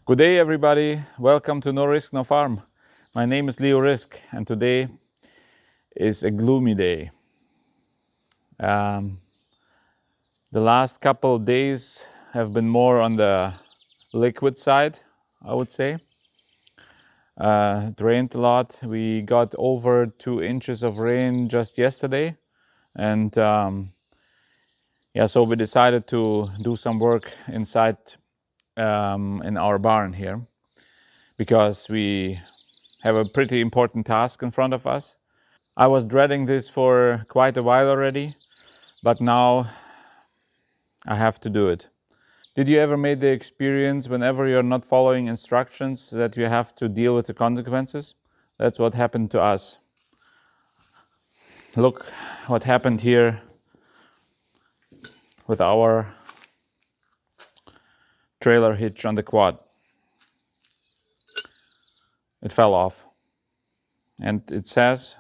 Good day, everybody. Welcome to No Risk, No Farm. My name is Leo Risk, and today is a gloomy day. The last couple of days have been more on the liquid side, I would say. It rained a lot. We got over 2 inches of rain just yesterday, and so we decided to do some work inside in our barn here because we have a pretty important task in front of us. I was dreading this for quite a while already, but now I have to do it. Did you ever make the experience whenever you're not following instructions that you have to deal with the consequences? That's what happened to us. Look what happened here with our trailer hitch on the quad. It fell off. And it says,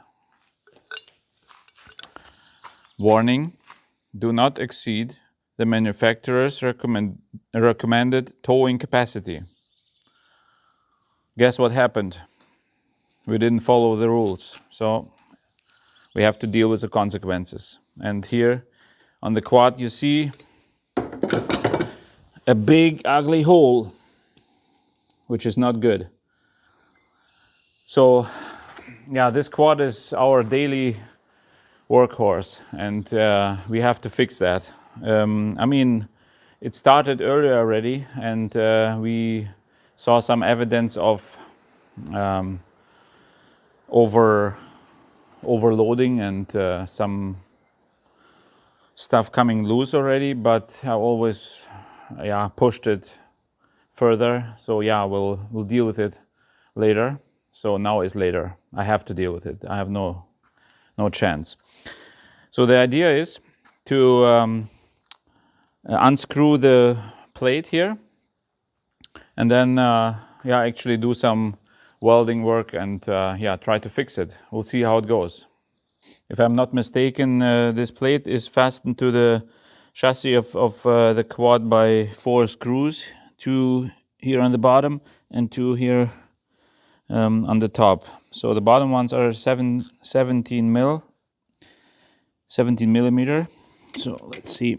warning, do not exceed the manufacturer's recommended towing capacity. Guess what happened? We didn't follow the rules, so we have to deal with the consequences. And here on the quad you see a big ugly hole, which is not good. So yeah, this quad is our daily workhorse, and we have to fix that. It started earlier already, and we saw some evidence of overloading and some stuff coming loose already, but I always pushed it further. So we'll deal with it later. So now is later. I have to deal with it. I have no chance. So the idea is to unscrew the plate here, and then actually do some welding work and try to fix it. We'll see how it goes. If I'm not mistaken, this plate is fastened to the chassis of the quad by 4 screws, 2 here on the bottom and 2 here on the top. So the bottom ones are 17 millimeter. So let's see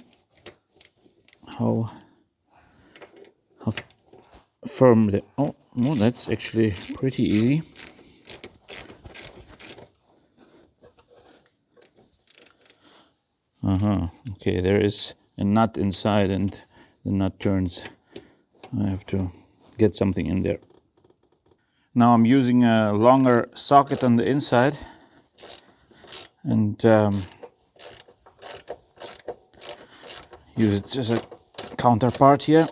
how firm the that's actually pretty easy. Okay, there is a nut inside and the nut turns. I have to get something in there. Now I'm using a longer socket on the inside and use it as a counterpart here.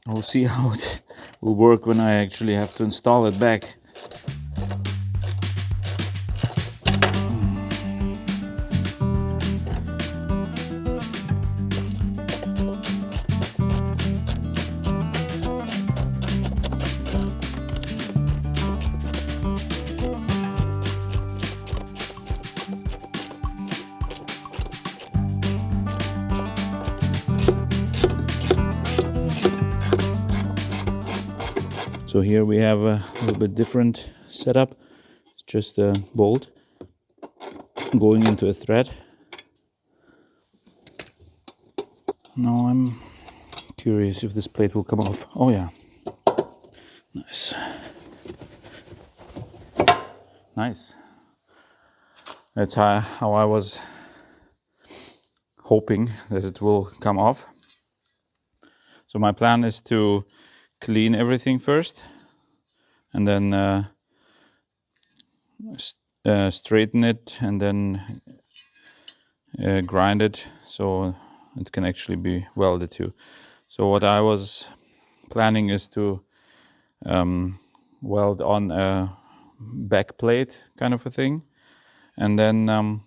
We'll see how it will work when I actually have to install it back. So here we have a little bit different setup. It's just a bolt going into a thread. Now I'm curious if this plate will come off. Oh yeah, nice. Nice. That's how I was hoping that it will come off. So my plan is to clean everything first and then straighten it and then grind it so it can actually be welded too. So what I was planning is to weld on a back plate kind of a thing, and then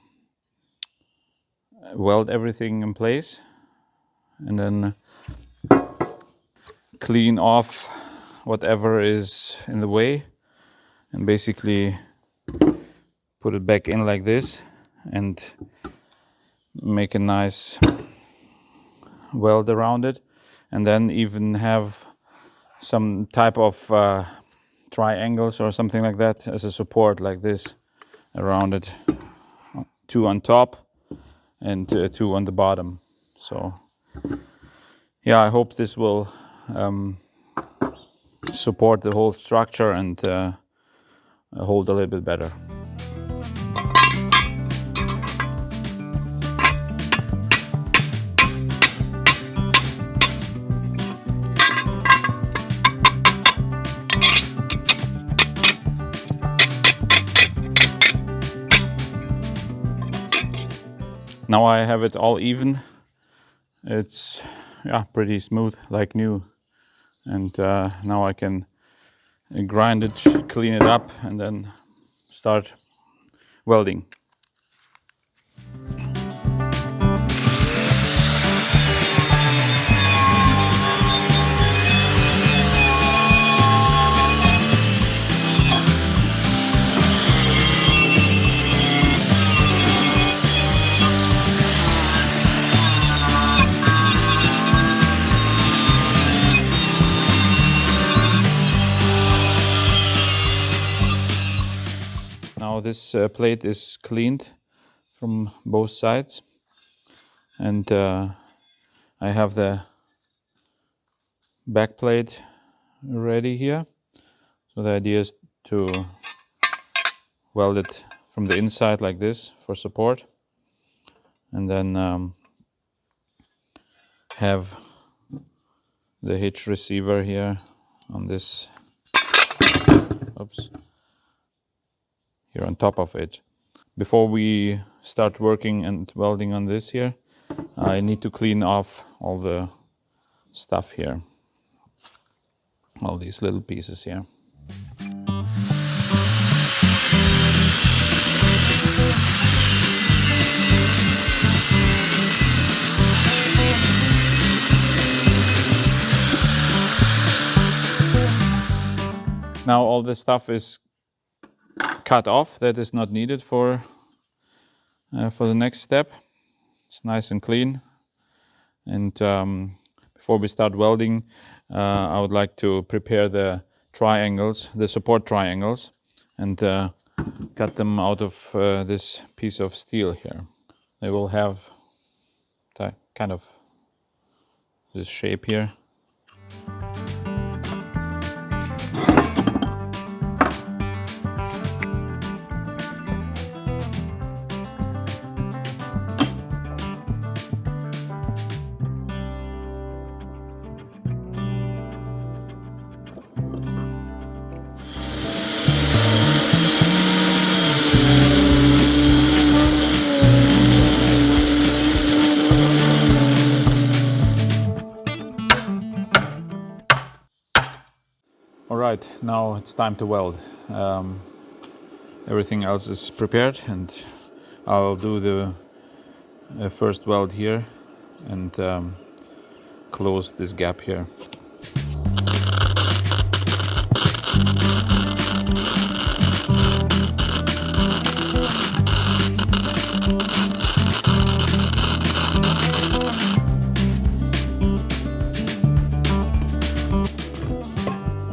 weld everything in place, and then clean off whatever is in the way, and basically put it back in like this and make a nice weld around it, and then even have some type of triangles or something like that as a support, like this around it. 2 on top and 2 on the bottom. So yeah, I hope this will support the whole structure and hold a little bit better. Now I have it all even. It's pretty smooth, like new. And now I can grind it, clean it up, and then start welding. Now this plate is cleaned from both sides, and I have the back plate ready here. So the idea is to weld it from the inside like this for support, and then have the hitch receiver here on this, here on top of it. Before we start working and welding on this here, I need to clean off all the stuff here, all these little pieces here. Now all the stuff is cut off that is not needed for the next step. It's nice and clean. And before we start welding, I would like to prepare the triangles, the support triangles, and cut them out of this piece of steel here. They will have kind of this shape here. Alright, now it's time to weld. Everything else is prepared, and I'll do the first weld here and close this gap here.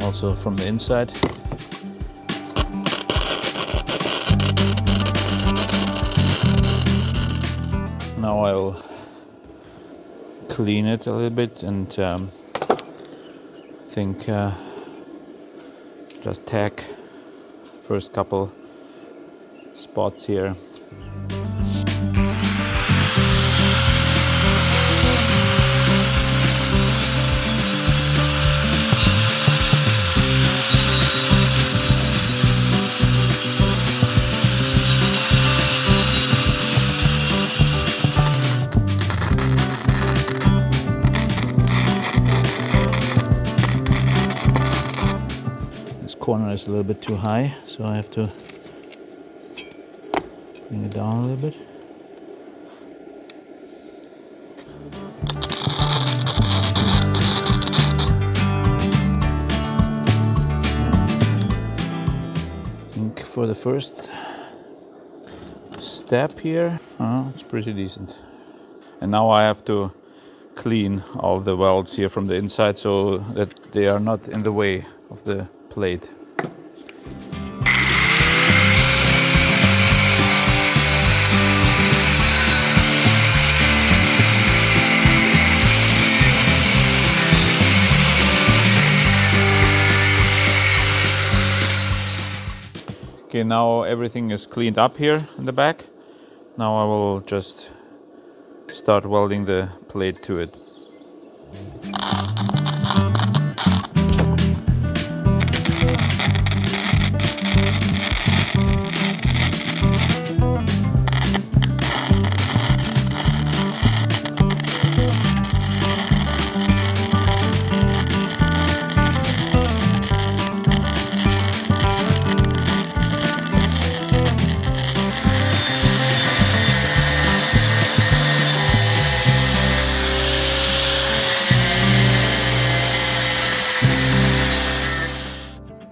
Also from the inside. Now I'll clean it a little bit and just tack first couple spots here. Corner is a little bit too high, so I have to bring it down a little bit. I think for the first step here, it's pretty decent. And now I have to clean all the welds here from the inside so that they are not in the way of the plate. Okay, now everything is cleaned up here in the back. Now I will just start welding the plate to it.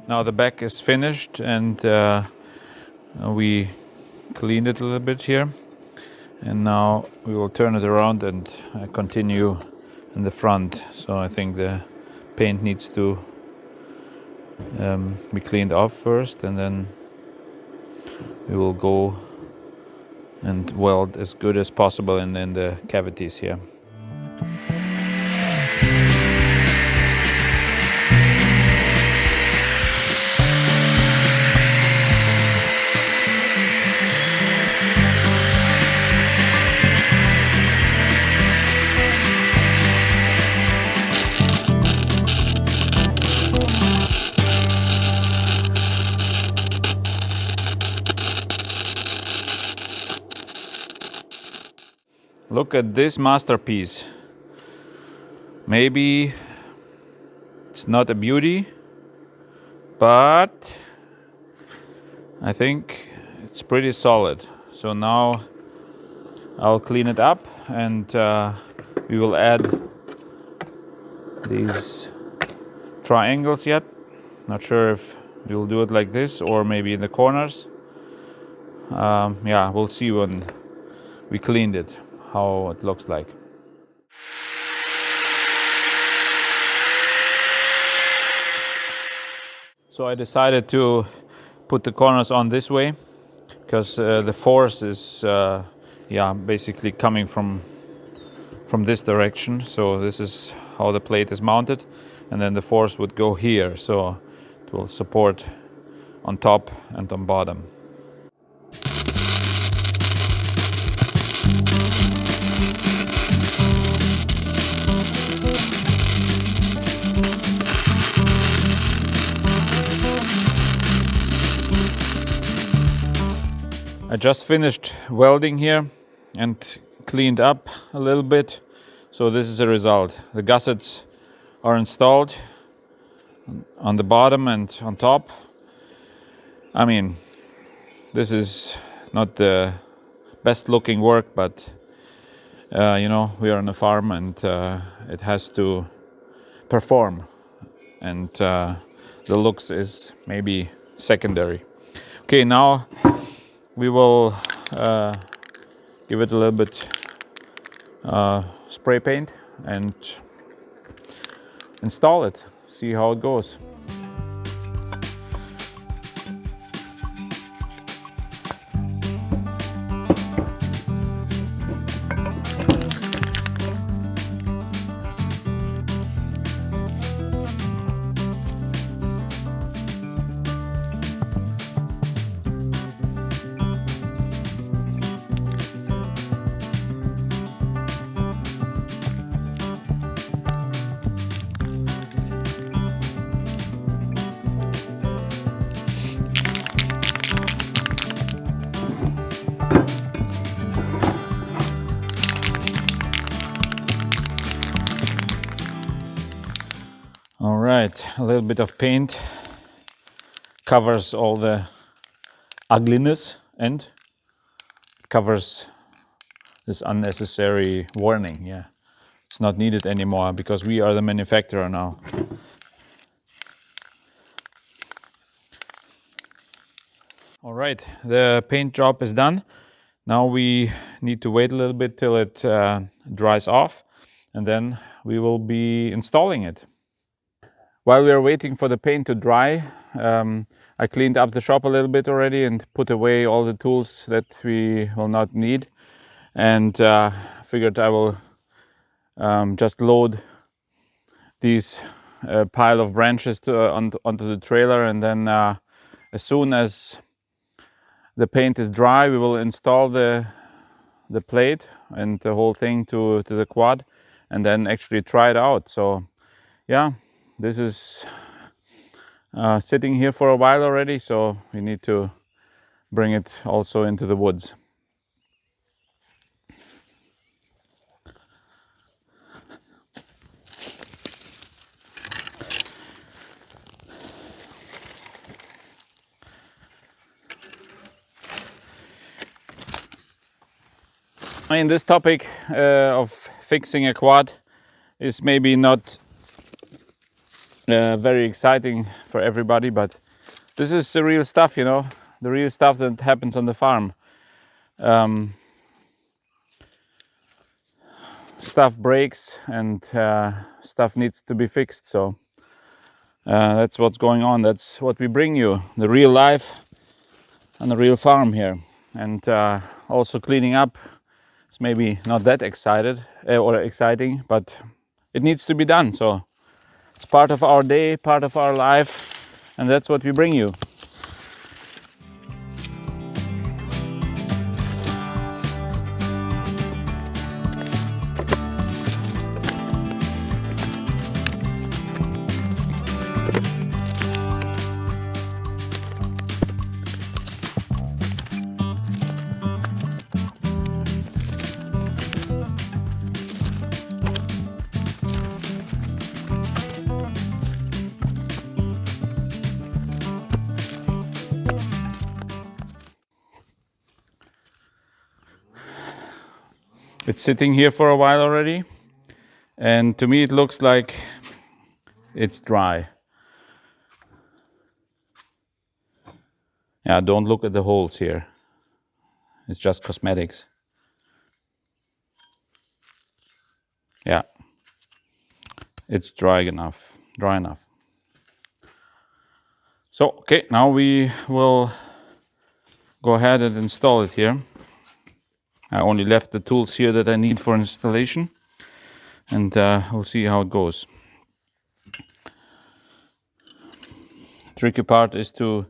Now the back is finished, and we cleaned it a little bit here, and now we will turn it around and continue in the front. So I think the paint needs to be cleaned off first, and then we will go and weld as good as possible in the cavities here. Look at this masterpiece. Maybe it's not a beauty, but I think it's pretty solid. So now I'll clean it up, and we will add these triangles yet. Not sure if we'll do it like this or maybe in the corners. Yeah, we'll see when we cleaned it how it looks like. So I decided to put the corners on this way because the force is yeah, basically coming from this direction. So this is how the plate is mounted, and then the force would go here, so it will support on top and on bottom. I just finished welding here and cleaned up a little bit. So this is the result. The gussets are installed on the bottom and on top. I mean, this is not the best looking work, but you know, we are on a farm, and it has to perform, and the looks is maybe secondary. Okay, now we will give it a little bit spray paint and install it, see how it goes. All right, a little bit of paint covers all the ugliness and covers this unnecessary warning. Yeah, it's not needed anymore because we are the manufacturer now. All right, the paint job is done. Now we need to wait a little bit till it dries off, and then we will be installing it. While we are waiting for the paint to dry, I cleaned up the shop a little bit already and put away all the tools that we will not need, and figured I will just load these pile of branches onto the trailer, and then as soon as the paint is dry, we will install the plate and the whole thing to the quad, and then actually try it out. So yeah, this is sitting here for a while already, so we need to bring it also into the woods. I mean, this topic of fixing a quad is maybe not very exciting for everybody, but this is the real stuff, you know, the real stuff that happens on the farm. Stuff breaks and stuff needs to be fixed, so that's what's going on. That's what we bring you, the real life on the real farm here. And also cleaning up, it's maybe not that exciting, but it needs to be done. So it's part of our day, part of our life, and that's what we bring you. It's sitting here for a while already, and to me it looks like it's dry. Yeah, don't look at the holes here. It's just cosmetics. Yeah, it's dry enough. So, okay, now we will go ahead and install it here. I only left the tools here that I need for installation, and we'll see how it goes. Tricky part is to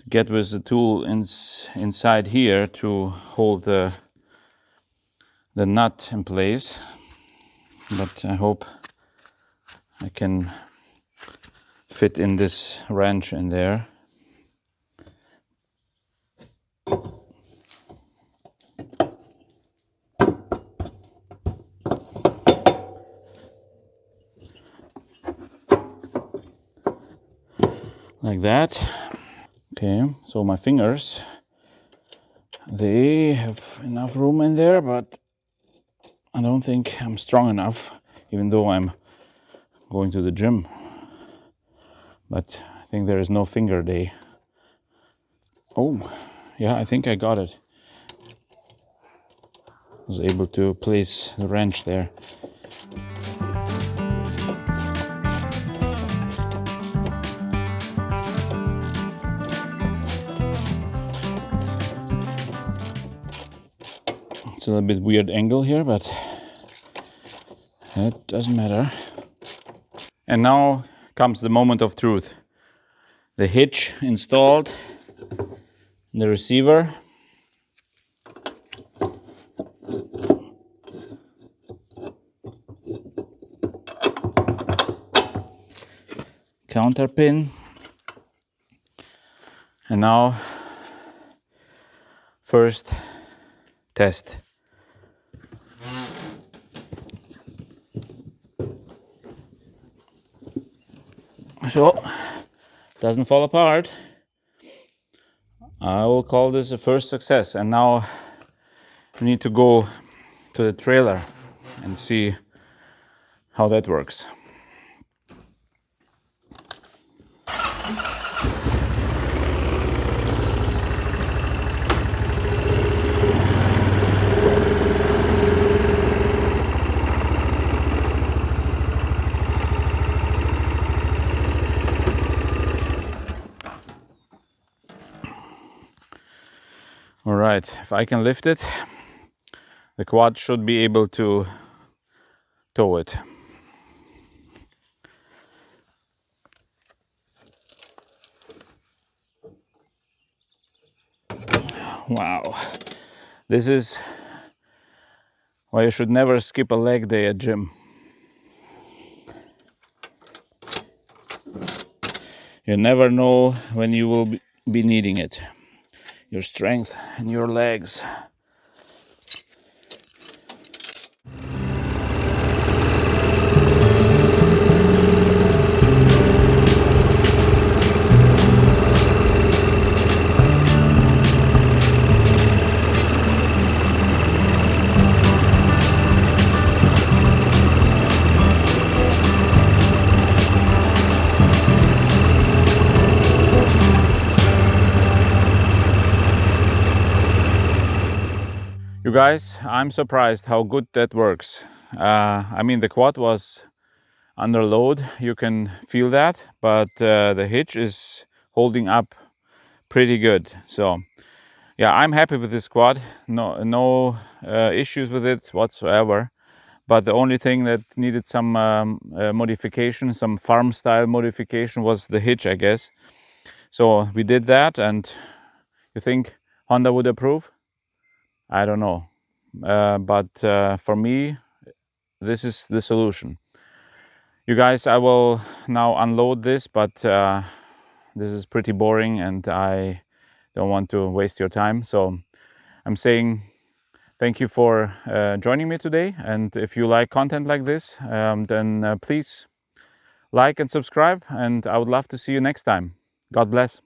get with the tool inside here to hold the nut in place, but I hope I can fit in this wrench in there. Like that. Okay, so my fingers, they have enough room in there, but I don't think I'm strong enough, even though I'm going to the gym. But I think there is no finger day. Oh, yeah, I think I got it. I was able to place the wrench there. It's a little bit weird angle here, but it doesn't matter. And now comes the moment of truth. The hitch installed, the receiver. Counter pin. And now, first test. So, doesn't fall apart. I will call this a first success. And now we need to go to the trailer and see how that works. All right, if I can lift it, the quad should be able to tow it. Wow, this is why you should never skip a leg day at gym. You never know when you will be needing it. Your strength and your legs. You guys, I'm surprised how good that works. I mean, the quad was under load, you can feel that, but the hitch is holding up pretty good. So yeah, I'm happy with this quad. No issues with it whatsoever. But the only thing that needed some modification, some farm style modification, was the hitch, I guess. So we did that, and you think Honda would approve? I don't know. But for me, this is the solution. You guys, I will now unload this, but this is pretty boring and I don't want to waste your time. So I'm saying thank you for joining me today. And if you like content like this, then please like and subscribe. And I would love to see you next time. God bless.